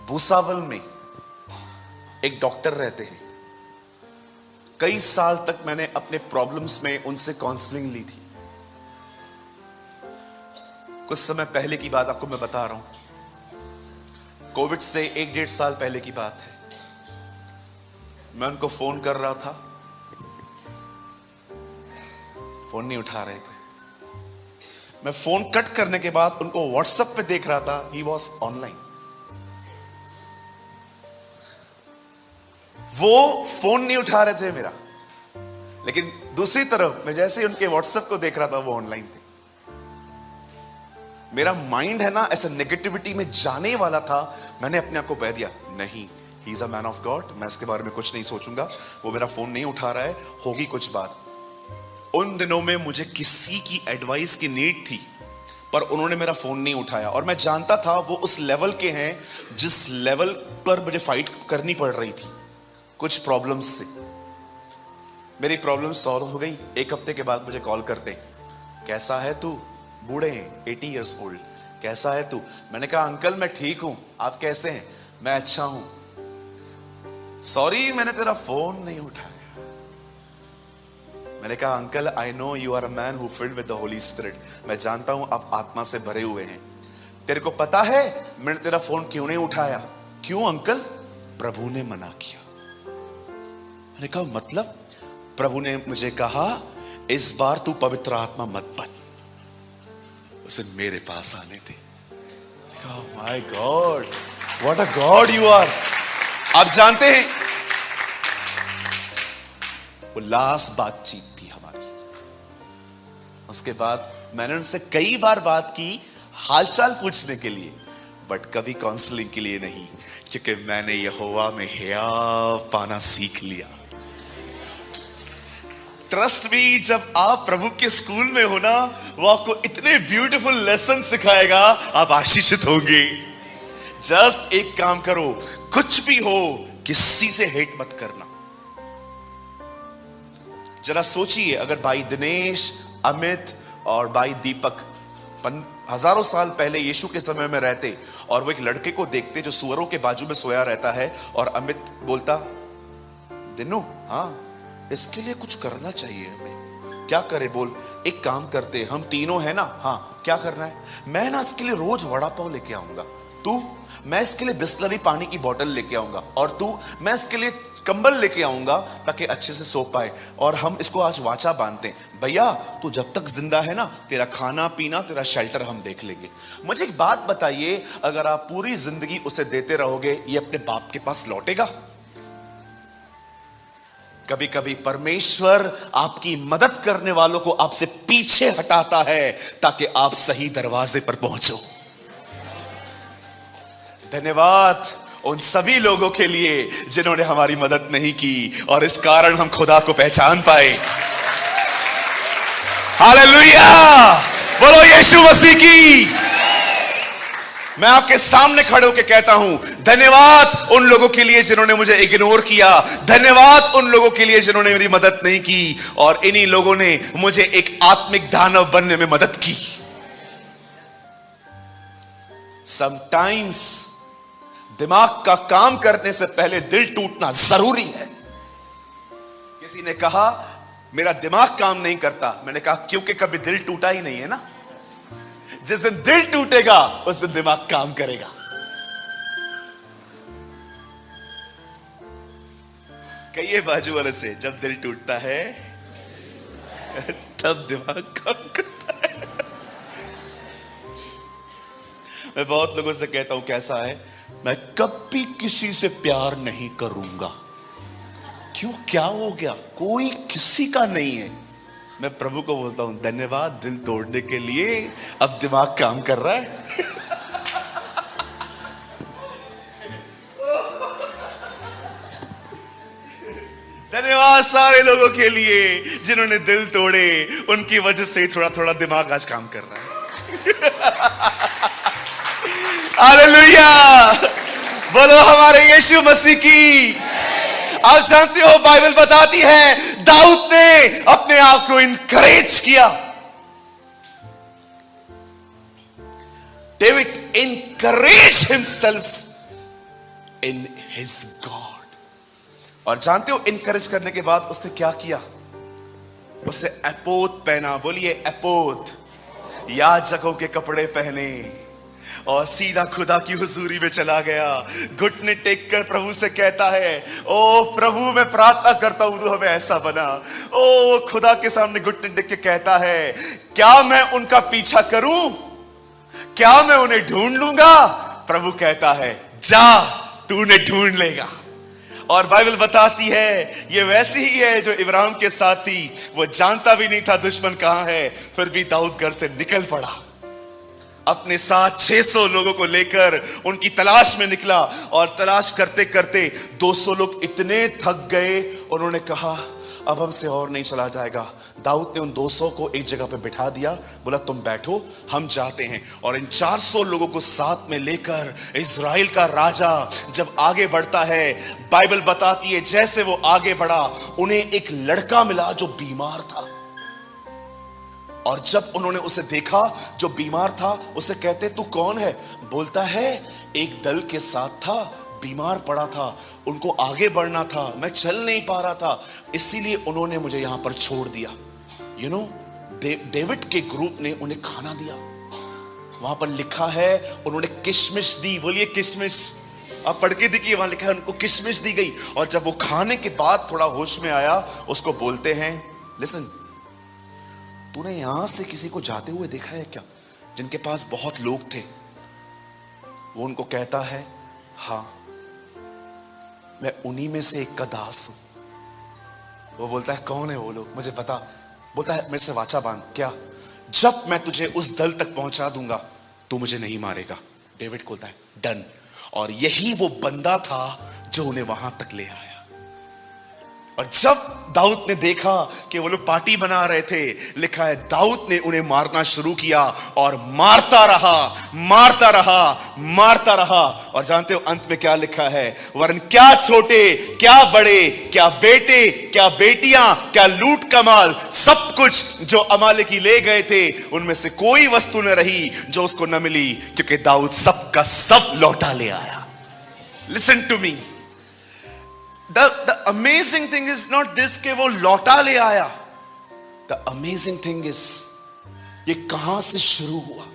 भूसावल में एक डॉक्टर रहते हैं। कई साल तक मैंने अपने प्रॉब्लम्स में उनसे काउंसलिंग ली थी। कुछ समय पहले की बात आपको मैं बता रहा हूं, कोविड से 1-1.5 साल पहले की बात है। मैं उनको फोन कर रहा था, फोन नहीं उठा रहे थे। मैं फोन कट करने के बाद उनको व्हाट्सएप पे देख रहा था, ही वॉज ऑनलाइन। वो फोन नहीं उठा रहे थे मेरा, लेकिन दूसरी तरफ मैं जैसे ही उनके व्हाट्सएप को देख रहा था, वो ऑनलाइन थे। मेरा माइंड है ना ऐसा नेगेटिविटी में जाने वाला था। मैंने अपने आप को कह दिया, नहीं, he is a man of God, मैं इसके बारे में कुछ नहीं सोचूंगा। वो मेरा फोन नहीं उठा रहा है, होगी कुछ बात। उन दिनों में मुझे किसी की एडवाइस की नीड थी, पर उन्होंने मेरा फोन नहीं उठाया। और मैं जानता था वो उस लेवल के हैं जिस लेवल पर मुझे फाइट करनी पड़ रही थी कुछ प्रॉब्लम्स से। मेरी प्रॉब्लम सॉल्व हो गई। 1 हफ्ते के बाद मुझे कॉल करते, कैसा है तू? बूढ़े हैं, 80 इयर्स ओल्ड। कैसा है तू? मैंने कहा, अंकल मैं ठीक हूं, आप कैसे हैं? मैं अच्छा हूं। सॉरी मैंने तेरा फोन नहीं उठाया। मैंने कहा, uncle I know you are a man who filled with the holy spirit. मैं जानता हूं आप आत्मा से भरे हुए हैं। तेरे को पता है मैंने तेरा फोन क्यों नहीं उठाया? क्यों अंकल? प्रभु ने मना किया। मैंने कहा, मतलब? प्रभु ने मुझे कहा, इस बार तू पवित्र आत्मा मत बन, उसे मेरे पास आने दे। My god, what a god you are. आप जानते हैं, वो लास्ट बातचीत थी हमारी। उसके बाद मैंने उनसे कई बार बात की हालचाल पूछने के लिए, बट कभी काउंसलिंग के लिए नहीं, क्योंकि मैंने यहोवा में हया पाना सीख लिया। ट्रस्ट मी, जब आप प्रभु के स्कूल में हो ना, वो आपको इतने ब्यूटीफुल लेसन सिखाएगा, आप आशीषित होंगे। जस्ट एक काम करो, कुछ भी हो किसी से हेट मत करना। जरा सोचिए, अगर भाई दिनेश, अमित और भाई दीपक हजारों साल पहले यीशु के समय में रहते और वो एक लड़के को देखते जो सुअरों के बाजू में सोया रहता है, और अमित बोलता, दिनू, हाँ इसके लिए कुछ करना चाहिए हमें। क्या करे बोल? एक काम करते, हम तीनों हैं ना, हाँ क्या करना है? मैं ना इसके लिए रोज वड़ा पाव लेके आऊंगा। तू? मैं इसके लिए बिस्लरी पानी की बोतल लेके आऊंगा। और तू? मैं इसके लिए कंबल लेके आऊंगा ताकि अच्छे से सो पाए। और हम इसको आज वाचा बांधते हैं। भैया तू जब तक जिंदा है ना, तेरा खाना पीना, तेरा शेल्टर हम देख लेंगे। मुझे एक बात बताइए, अगर आप पूरी जिंदगी उसे देते रहोगे, ये अपने बाप के पास लौटेगा? कभी कभी परमेश्वर आपकी मदद करने वालों को आपसे पीछे हटाता है ताकि आप सही दरवाजे पर पहुंचो। धन्यवाद उन सभी लोगों के लिए जिन्होंने हमारी मदद नहीं की, और इस कारण हम खुदा को पहचान पाए। हालेलुया, बोलो यीशु मसीह की। मैं आपके सामने खड़े होकर कहता हूं, धन्यवाद उन लोगों के लिए जिन्होंने मुझे इग्नोर किया। धन्यवाद उन लोगों के लिए जिन्होंने मेरी मदद नहीं की, और इन्हीं लोगों ने मुझे एक आत्मिक दानव बनने में मदद की। समटाइम्स दिमाग का काम करने से पहले दिल टूटना जरूरी है। किसी ने कहा मेरा दिमाग काम नहीं करता। मैंने कहा क्योंकि कभी दिल टूटा ही नहीं है ना। जिस दिन दिल टूटेगा उस दिन दिमाग काम करेगा। कहिए बाजू वाले से, जब दिल टूटता है तब दिमाग काम करता है। मैं बहुत लोगों से कहता हूं, कैसा है? मैं कभी किसी से प्यार नहीं करूंगा। क्यों, क्या हो गया? कोई किसी का नहीं है। मैं प्रभु को बोलता हूं, धन्यवाद दिल तोड़ने के लिए, अब दिमाग काम कर रहा है। धन्यवाद सारे लोगों के लिए जिन्होंने दिल तोड़े, उनकी वजह से थोड़ा थोड़ा दिमाग आज काम कर रहा है। हालेलुया, बोलो हमारे यीशु मसीह की। आप जानते हो बाइबल बताती है दाऊद ने अपने आप को इनकरेज किया। David encourage himself in his God. और जानते हो इनकरेज करने के बाद उसने क्या किया? उससे एपोद पहना। बोलिए एपोद। याजकों के कपड़े पहने और सीधा खुदा की हुजूरी में चला गया। घुटने टेक कर प्रभु से कहता है, ओ प्रभु मैं प्रार्थना करता हूं तू हमें ऐसा बना। ओ खुदा के सामने घुटने टेक के कहता है, क्या मैं उनका पीछा करूं? क्या मैं उन्हें ढूंढ लूंगा? प्रभु कहता है, जा तू उन्हें ढूंढ लेगा। और बाइबल बताती है ये वैसी ही है जो इब्राहिम के साथ थी। वो जानता भी नहीं था दुश्मन कहां है, फिर भी दाऊद घर से निकल पड़ा। अपने साथ 600 लोगों को लेकर उनकी तलाश में निकला। और तलाश करते करते 200 लोग इतने थक गए, उन्होंने कहा अब हमसे और नहीं चला जाएगा। दाऊद ने उन 200 को एक जगह पे बिठा दिया, बोला तुम बैठो हम जाते हैं। और इन 400 लोगों को साथ में लेकर इज़राइल का राजा जब आगे बढ़ता है, बाइबल बताती है जैसे वो आगे बढ़ा उन्हें एक लड़का मिला जो बीमार था। और जब उन्होंने उसे देखा जो बीमार था, उसे कहते तू कौन है? बोलता है एक दल के साथ था, बीमार पड़ा था, उनको आगे बढ़ना था, मैं चल नहीं पा रहा था, इसीलिए उन्होंने मुझे यहां पर छोड़ दिया। यू नो डेविड के ग्रुप ने उन्हें खाना दिया। वहां पर लिखा है उन्होंने किशमिश दी। बोलिए किशमिश। आप पढ़ के देखिए, वहां लिखा है उनको किशमिश दी गई। और जब वो खाने के बाद थोड़ा होश में आया, उसको बोलते हैं लिसन, तूने यहां से किसी को जाते हुए देखा है क्या जिनके पास बहुत लोग थे? वो उनको कहता है हां, मैं उन्हीं में से एक का दास हूं। वो बोलता है कौन है वो लोग, मुझे बता। बोलता है मेरे से वाचा बांध। क्या? जब मैं तुझे उस दल तक पहुंचा दूंगा तू मुझे नहीं मारेगा। डेविड बोलता है डन। और यही वो बंदा था जो उन्हें वहां तक ले आया। और जब दाऊद ने देखा कि वो लोग पार्टी बना रहे थे, लिखा है दाऊद ने उन्हें मारना शुरू किया और मारता रहा, मारता रहा, मारता रहा। और जानते हो अंत में क्या लिखा है? वरन क्या छोटे क्या बड़े, क्या बेटे क्या बेटियां, क्या लूट कमाल, सब कुछ जो अमालेकी ले गए थे उनमें से कोई वस्तु न रही जो उसको न मिली, क्योंकि दाऊद सब का सब लौटा ले आया। Listen to me, The amazing thing is not this कि वो लौटा ले आया। The amazing thing is ये कहां से शुरू हुआ।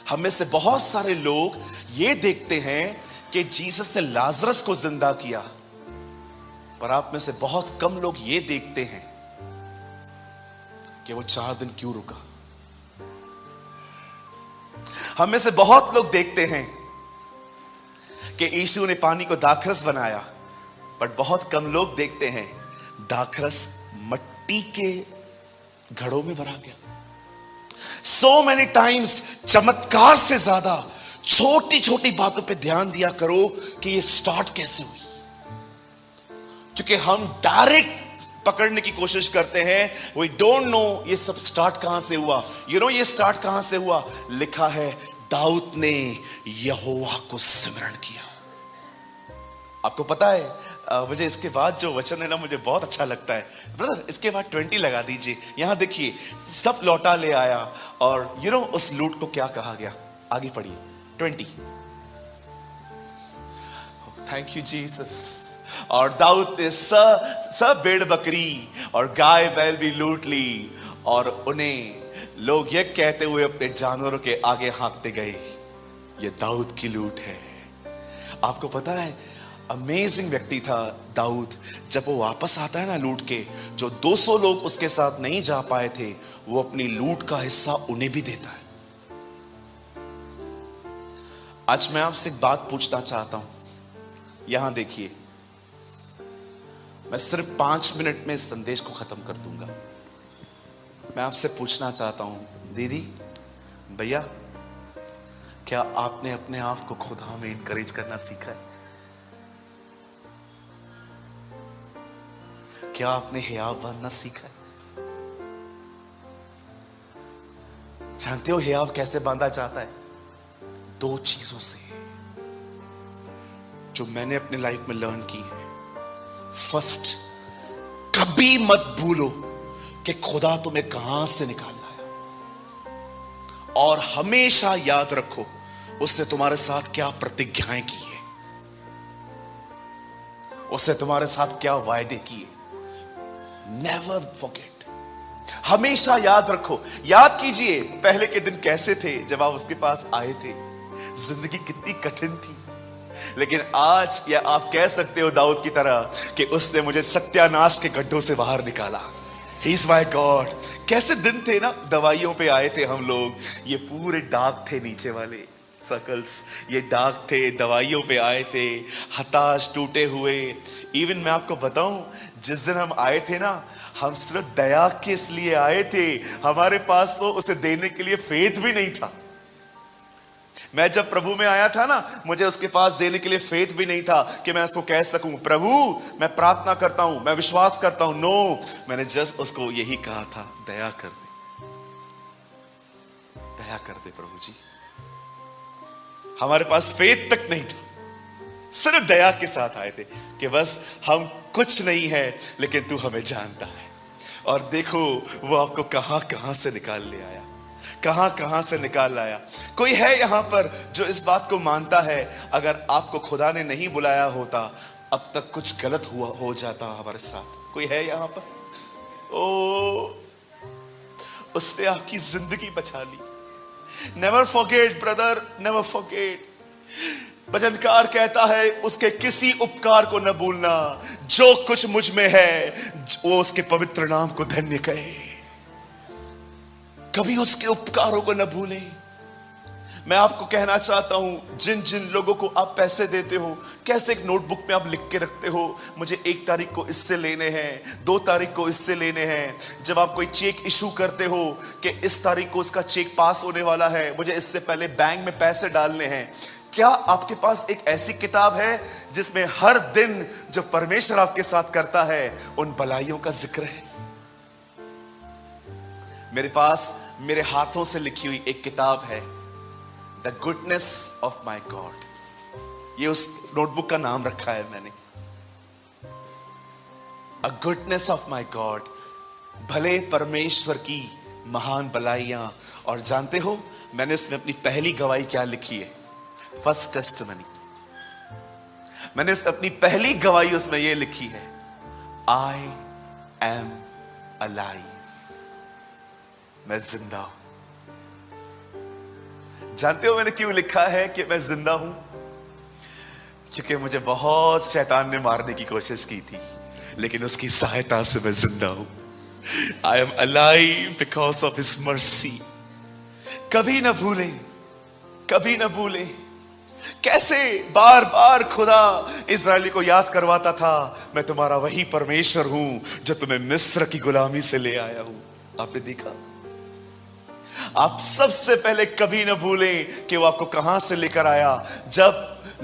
हमें से बहुत सारे लोग ये देखते हैं कि जीसस ने लाजरस को जिंदा किया, पर आप में से बहुत कम लोग ये देखते हैं कि वो 4 दिन क्यों रुका। हमें से बहुत लोग देखते हैं कि यीशु ने पानी को दाखरस बनाया, पर बहुत कम लोग देखते हैं दाखरस मट्टी के घड़ों में भरा गया। So many times चमत्कार से ज्यादा छोटी छोटी बातों पे ध्यान दिया करो कि ये स्टार्ट कैसे हुई, क्योंकि हम डायरेक्ट पकड़ने की कोशिश करते हैं। We don't know ये सब स्टार्ट कहां से हुआ। You know ये स्टार्ट कहां से हुआ? लिखा है दाऊद ने यहोवा को सिमरन किया। आपको पता है मुझे इसके बाद जो वचन है ना, मुझे बहुत अच्छा लगता है। ब्रदर इसके बाद 20 लगा दीजिए। यहां देखिए, सब लौटा ले आया और यू नो उस लूट को क्या कहा गया? आगे पढ़िए 20। Thank you Jesus. और दाऊद ने सब भेड़ बकरी और गाय बैल भी लूट ली, और उन्हें लोग ये कहते हुए अपने जानवरों के आगे हाँकते गए, ये दाऊद की लूट है। आपको पता है अमेजिंग व्यक्ति था दाऊद। जब वो वापस आता है ना लूट के, जो 200 लोग उसके साथ नहीं जा पाए थे, वो अपनी लूट का हिस्सा उन्हें भी देता है। आज मैं आपसे एक बात पूछना चाहता हूं। यहां देखिए, मैं सिर्फ 5 मिनट में इस संदेश को खत्म कर दूंगा। मैं आपसे पूछना चाहता हूं, दीदी भैया, क्या आपने अपने आप को खुदा में इनकरेज करना सीखा है? क्या आपने हियाव बांधना सीखा है? जानते हो हियाव कैसे बांधा जाता है? 2 चीजों से जो मैंने अपने लाइफ में लर्न की है। फर्स्ट, कभी मत भूलो कि खुदा तुम्हें कहां से निकाल लाया, और हमेशा याद रखो उसने तुम्हारे साथ क्या प्रतिज्ञाएं की है, उसने तुम्हारे साथ क्या वायदे किए। नेवर फॉरगेट, हमेशा याद रखो, याद कीजिए पहले के दिन कैसे थे जब आप उसके पास आए थे। जिंदगी कितनी कठिन थी, लेकिन आज या आप कह सकते हो दाऊद की तरह कि उसने मुझे सत्यानाश के गड्ढों से बाहर निकाला। He is my God. कैसे दिन थे ना, दवाइयों पे आए थे हम लोग, ये पूरे दाग थे नीचे वाले सर्कल्स, ये दाग थे, दवाइयों पे आए थे, हताश टूटे हुए। इवन मैं आपको बताऊं, जिस दिन हम आए थे ना, हम सिर्फ दया के इसलिए आए थे, हमारे पास तो उसे देने के लिए फेथ भी नहीं था। मैं जब प्रभु में आया था ना, मुझे उसके पास देने के लिए फेथ भी नहीं था कि मैं उसको कह सकूं प्रभु मैं प्रार्थना करता हूं, मैं विश्वास करता हूं। नो, मैंने जस्ट उसको यही कहा था, दया कर दे, दया कर दे प्रभु जी। हमारे पास फेथ तक नहीं था, सिर्फ दया के साथ आए थे कि बस हम कुछ नहीं है लेकिन तू हमें जानता है। और देखो वो आपको कहां कहां से निकाल ले आया, कहां कहां से निकाल लाया। कोई है यहां पर जो इस बात को मानता है अगर आपको खुदा ने नहीं बुलाया होता अब तक कुछ गलत हुआ हो जाता हमारे साथ? कोई है यहां पर? ओ, उसने आपकी जिंदगी बचा ली। Never forget brother, never forget. भजनकार कहता है उसके किसी उपकार को न भूलना, जो कुछ मुझ में है वो उसके पवित्र नाम को धन्य कहे। कभी उसके उपकारों को न भूलें। मैं आपको कहना चाहता हूं, जिन जिन लोगों को आप पैसे देते हो, कैसे एक नोटबुक में आप लिख के रखते हो मुझे 1 तारीख को इससे लेने हैं, 2 तारीख को इससे लेने हैं। जब आप कोई चेक इशू करते हो कि इस तारीख को उसका चेक पास होने वाला है, मुझे इससे पहले बैंक में पैसे डालने हैं। क्या आपके पास एक ऐसी किताब है जिसमें हर दिन जो परमेश्वर आपके साथ करता है उन भलाइयों का जिक्र है? मेरे पास मेरे हाथों से लिखी हुई एक किताब है, the goodness of my God. ये उस नोटबुक का नाम रखा है मैंने, अ गुडनेस ऑफ माई गॉड, भले परमेश्वर की महान भलाइयां। और जानते हो मैंने उसमें अपनी पहली गवाही क्या लिखी है? First testimony. मैंने अपनी पहली गवाही उसमें यह लिखी है, आई एम अलाइव, मैं जिंदा हूं। जानते हो मैंने क्यों लिखा है कि मैं जिंदा हूं? क्योंकि मुझे बहुत शैतान ने मारने की कोशिश की थी, लेकिन उसकी सहायता से मैं जिंदा हूं। I am alive because of his mercy. कभी ना भूलें, कभी ना भूलें कैसे बार बार खुदा इस्राएली को याद करवाता था, मैं तुम्हारा वही परमेश्वर हूं जो तुम्हें मिस्र की गुलामी से ले आया हूं। आपने देखा? आप सबसे पहले कभी ना भूलें कि वो आपको कहां से लेकर आया। जब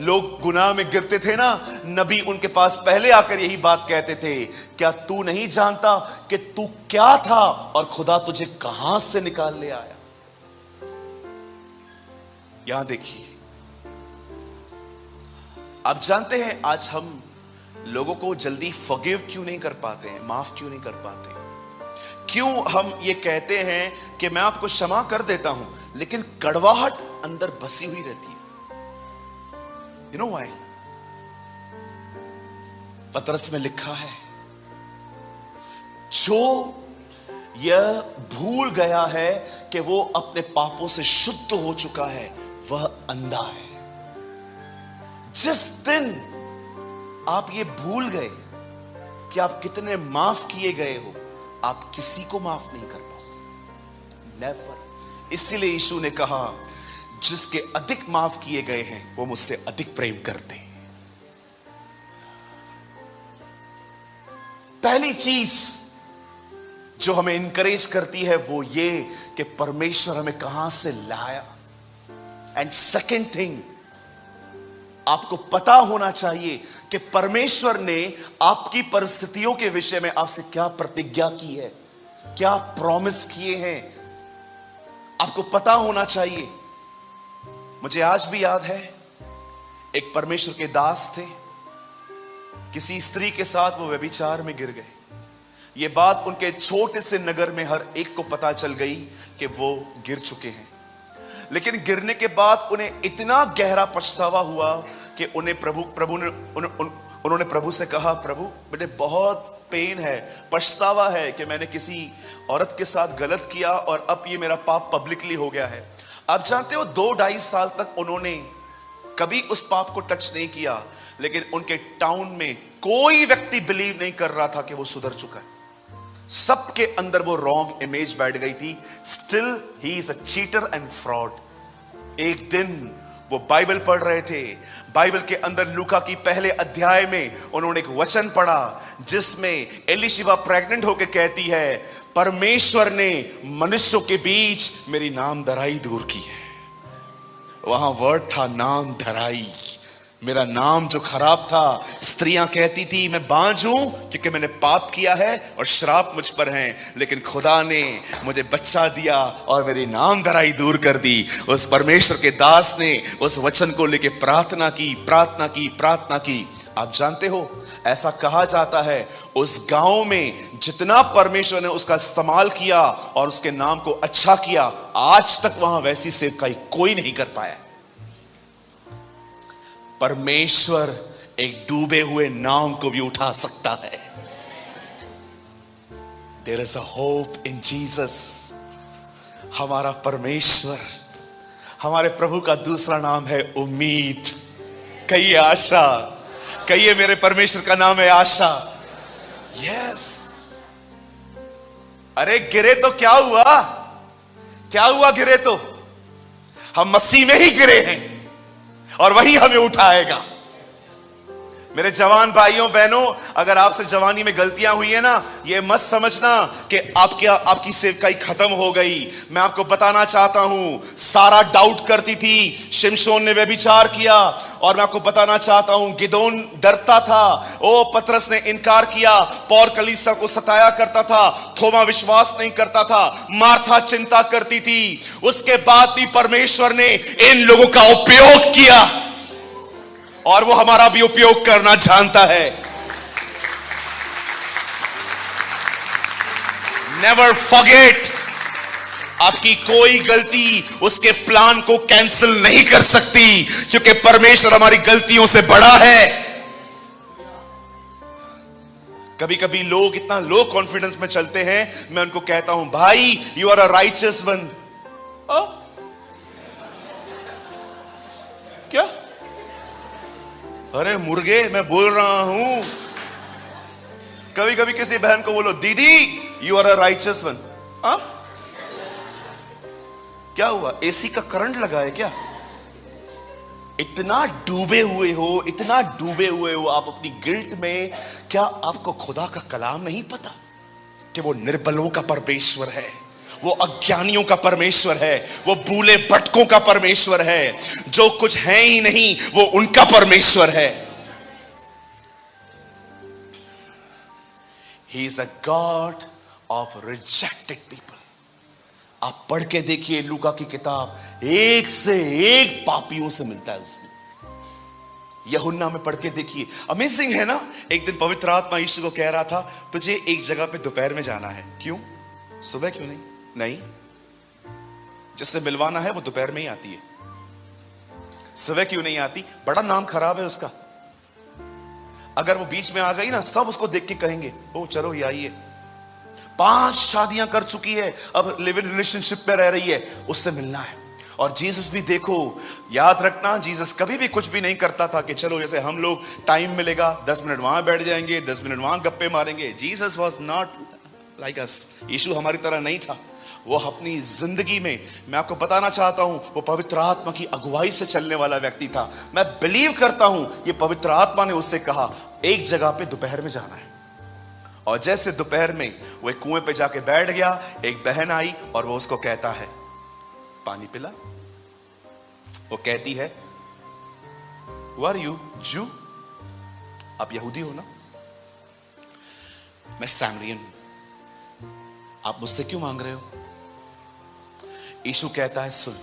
लोग गुनाह में गिरते थे ना, नबी उनके पास पहले आकर यही बात कहते थे, क्या तू नहीं जानता कि तू क्या था और खुदा तुझे कहां से निकाल ले आया? यहां देखिए, आप जानते हैं आज हम लोगों को जल्दी फॉरगिव क्यों नहीं कर पाते हैं, माफ क्यों नहीं कर पाते? क्यों हम ये कहते हैं कि मैं आपको क्षमा कर देता हूं, लेकिन कड़वाहट अंदर बसी हुई रहती है? You know why? पतरस में लिखा है, जो यह भूल गया है कि वो अपने पापों से शुद्ध हो चुका है, वह अंधा है। जिस दिन आप ये भूल गए कि आप कितने माफ किए गए हो, आप किसी को माफ नहीं कर पाओ। नेवर। इसीलिए यीशु ने कहा, जिसके अधिक माफ किए गए हैं वो मुझसे अधिक प्रेम करते हैं। पहली चीज जो हमें इंकरेज करती है वो ये कि परमेश्वर हमें कहां से लाया। एंड सेकेंड थिंग, आपको पता होना चाहिए कि परमेश्वर ने आपकी परिस्थितियों के विषय में आपसे क्या प्रतिज्ञा की है, क्या प्रॉमिस किए हैं, आपको पता होना चाहिए। मुझे आज भी याद है, एक परमेश्वर के दास थे, किसी स्त्री के साथ वो व्यभिचार में गिर गए। ये बात उनके छोटे से नगर में हर एक को पता चल गई कि वो गिर चुके हैं। लेकिन गिरने के बाद उन्हें इतना गहरा पछतावा हुआ कि उन्हें उन्होंने प्रभु से कहा, प्रभु मुझे बहुत पेन है, पछतावा है कि मैंने किसी औरत के साथ गलत किया और अब ये मेरा पाप पब्लिकली हो गया है। आप जानते हो 2-2.5 साल तक उन्होंने कभी उस पाप को टच नहीं किया, लेकिन उनके टाउन में कोई व्यक्ति बिलीव नहीं कर रहा था कि वो सुधर चुका है। सबके अंदर वो रॉन्ग इमेज बैठ गई थी। Still he is a cheater and fraud. एक दिन वो बाइबल पढ़ रहे थे, बाइबल के अंदर लूका की पहले अध्याय में उन्होंने एक वचन पढ़ा जिसमें एलिशिबा प्रेग्नेंट होकर कहती है, परमेश्वर ने मनुष्यों के बीच मेरी नामधराई दूर की है। वहां वर्ड था नाम धराई। मेरा नाम जो खराब था, स्त्रियां कहती थी मैं बांझ हूं क्योंकि मैंने पाप किया है और श्राप मुझ पर है, लेकिन खुदा ने मुझे बच्चा दिया और मेरी नाम धराई दूर कर दी। उस परमेश्वर के दास ने उस वचन को लेके प्रार्थना की। आप जानते हो, ऐसा कहा जाता है उस गांव में जितना परमेश्वर ने उसका इस्तेमाल किया और उसके नाम को अच्छा किया, आज तक वहां वैसी सेवकाई कोई नहीं कर पाया। परमेश्वर एक डूबे हुए नाम को भी उठा सकता है। There is a hope in Jesus. हमारा परमेश्वर, हमारे प्रभु का दूसरा नाम है उम्मीद। कहिए आशा, कहिए मेरे परमेश्वर का नाम है आशा। यस। अरे गिरे तो क्या हुआ? क्या हुआ? गिरे तो हम मसीह में ही गिरे हैं और वही हमें उठाएगा। मेरे जवान भाइयों बहनों, अगर आपसे जवानी में गलतियां हुई है ना, ये मत समझना कि आपकी सेवकाई खत्म हो गई। मैं आपको बताना चाहता हूं, सारा डाउट करती थी, शिमशोन ने व्यभिचार किया, और मैं आपको बताना चाहता हूं गिदोन डरता था, ओ पतरस ने इनकार किया, पौल कलीसिया को सताया करता था, थोमा विश्वास नहीं करता था, मार्था चिंता करती थी। उसके बाद भी परमेश्वर ने इन लोगों का उपयोग किया और वो हमारा भी उपयोग करना जानता है। नेवर फॉरगेट, आपकी कोई गलती उसके प्लान को कैंसिल नहीं कर सकती, क्योंकि परमेश्वर हमारी गलतियों से बड़ा है। कभी कभी लोग इतना लो कॉन्फिडेंस में चलते हैं, मैं उनको कहता हूं, भाई you are a righteous one. क्या? अरे मुर्गे, मैं बोल रहा हूं। कभी कभी किसी बहन को बोलो, दीदी you are a righteous one. क्या हुआ? एसी का करंट लगा है क्या? इतना डूबे हुए हो आप अपनी गिल्ट में। क्या आपको खुदा का कलाम नहीं पता कि वो निर्बलों का परमेश्वर है, वो अज्ञानियों का परमेश्वर है, वो भूले भटकों का परमेश्वर है, जो कुछ है ही नहीं वो उनका परमेश्वर है। He is a God of rejected people. आप पढ़ के देखिए लूका की किताब, एक से एक पापियों से मिलता है उसमें। यूहन्ना में पढ़ के देखिए, अमेजिंग है ना। एक दिन पवित्र आत्मा यीशु को कह रहा था, तुझे एक जगह पे दोपहर में जाना है। क्यों? सुबह क्यों नहीं? जिससे मिलवाना है वो दोपहर में ही आती है, सुबह क्यों नहीं आती? बड़ा नाम खराब है उसका। अगर वो बीच में आ गई ना, सब उसको देख के कहेंगे, ओ चलो ये आइए। 5 शादियां कर चुकी है, अब लिव इन रिलेशनशिप में रह रही है, उससे मिलना है। और जीसस भी देखो, याद रखना, जीसस कभी भी कुछ भी नहीं करता था कि चलो जैसे हम लोग टाइम मिलेगा 10 मिनट वहां बैठ जाएंगे, 10 मिनट वहां गप्पे मारेंगे। Jesus was not like us. यीशु हमारी तरह नहीं था। वो अपनी जिंदगी में, मैं आपको बताना चाहता हूं, वो पवित्र आत्मा की अगुवाई से चलने वाला व्यक्ति था। मैं बिलीव करता हूं ये पवित्र आत्मा ने उससे कहा एक जगह पे दोपहर में जाना है। और जैसे दोपहर में वो एक कुएं पे जाके बैठ गया, एक बहन आई और वो उसको कहता है, पानी पिला। वो कहती है, Who are you? Jew? आप यहूदी हो ना? मैं सैमरियन हूं। आप मुझसे क्यों मांग रहे हो? यीशु कहता है, सुन,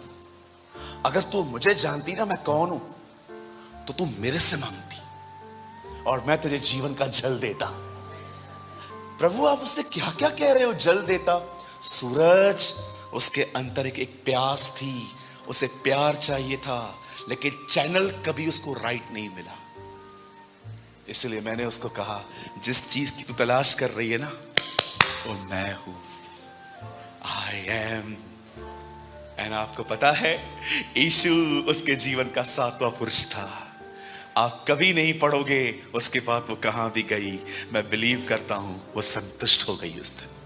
अगर तू मुझे जानती ना मैं कौन हूं, तो तू मेरे से मांगती और मैं तुझे जीवन का जल देता। प्रभु आप उससे क्या क्या कह रहे हो? जल देता। सूरज, उसके अंदर एक प्यास थी, उसे प्यार चाहिए था, लेकिन चैनल कभी उसको राइट नहीं मिला। इसलिए मैंने उसको कहा, जिस चीज की तू तलाश कर रही है ना, वो मैं हूं, आई एम। एंड आपको पता है, यीशु उसके जीवन का 7वां पुरुष था। आप कभी नहीं पढ़ोगे उसके बाद वो कहां भी गई, मैं बिलीव करता हूं वो संतुष्ट हो गई उस दिन।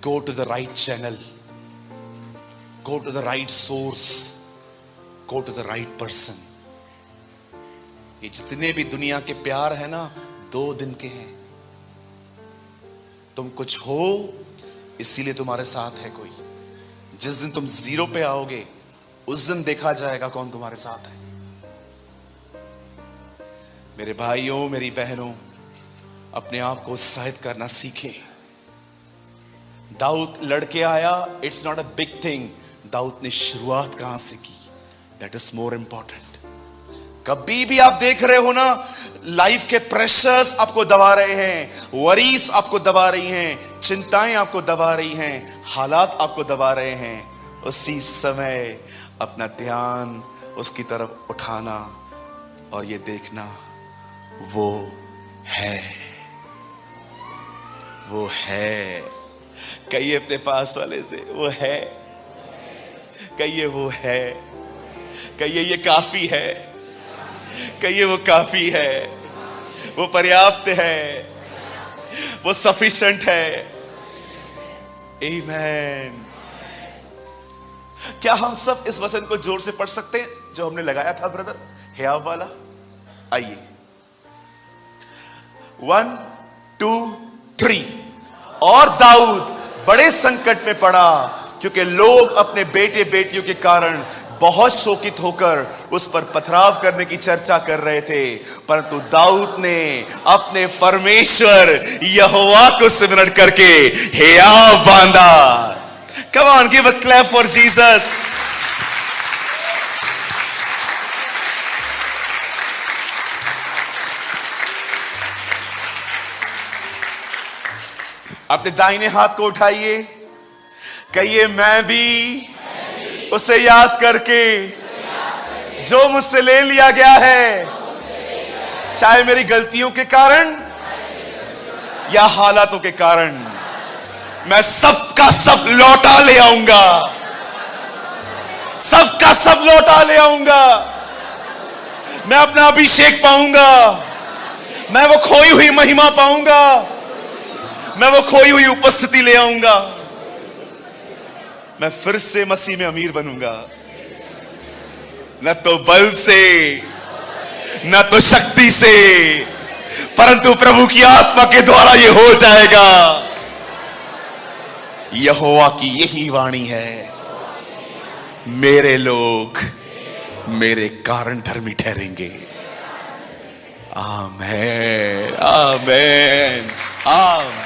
Go to the right channel, go to the right source, go to the right person. ये जितने भी दुनिया के प्यार है ना, 2 दिन के हैं। तुम कुछ हो इसीलिए तुम्हारे साथ है कोई। जिस दिन तुम 0 पे आओगे, उस दिन देखा जाएगा कौन तुम्हारे साथ है। मेरे भाइयों, मेरी बहनों, अपने आप को उत्साहित करना सीखें। दाऊद लड़के आया, it's not a big thing. Daud ने शुरुआत कहां से की, दैट इज मोर इंपॉर्टेंट। कभी भी आप देख रहे हो ना, लाइफ के प्रेशर्स आपको दबा रहे हैं, वरीज आपको दबा रही हैं, चिंताएं आपको दबा रही हैं, हालात आपको दबा रहे हैं, उसी समय अपना ध्यान उसकी तरफ उठाना और ये देखना, वो है, वो है। कहिए अपने पास वाले से, वो है। कहिए वो है। कहिए ये काफी है। कहिए वो काफी है, वो पर्याप्त है, वो सफिशिएंट है। आमीन। क्या हम सब इस वचन को जोर से पढ़ सकते हैं जो हमने लगाया था ब्रदर, हियाव वाला? आइए, 1 2 3। और दाऊद बड़े संकट में पड़ा, क्योंकि लोग अपने बेटे बेटियों के कारण बहुत शोकित होकर उस पर पथराव करने की चर्चा कर रहे थे। परंतु दाऊद ने अपने परमेश्वर यहोवा को स्मरण करके हियाव बांधा। Come on, give a clap for Jesus. अपने दाहिने हाथ को उठाइए, कहिए मैं भी उसे याद करके जो मुझसे ले लिया गया है, चाहे मेरी गलतियों के कारण या हालातों के कारण, मैं सबका सब लौटा ले आऊंगा, सबका सब लौटा ले आऊंगा। मैं अपना अभिषेक पाऊंगा, मैं वो खोई हुई महिमा पाऊंगा, मैं वो खोई हुई उपस्थिति ले आऊंगा। मैं फिर से मसीह में अमीर बनूंगा, न तो बल से, न तो शक्ति से, परंतु प्रभु की आत्मा के द्वारा ये हो जाएगा। यहोवा की यही वाणी है, मेरे लोग मेरे कारण धर्मी ठहरेंगे। आमेन, आमेन, आमेन।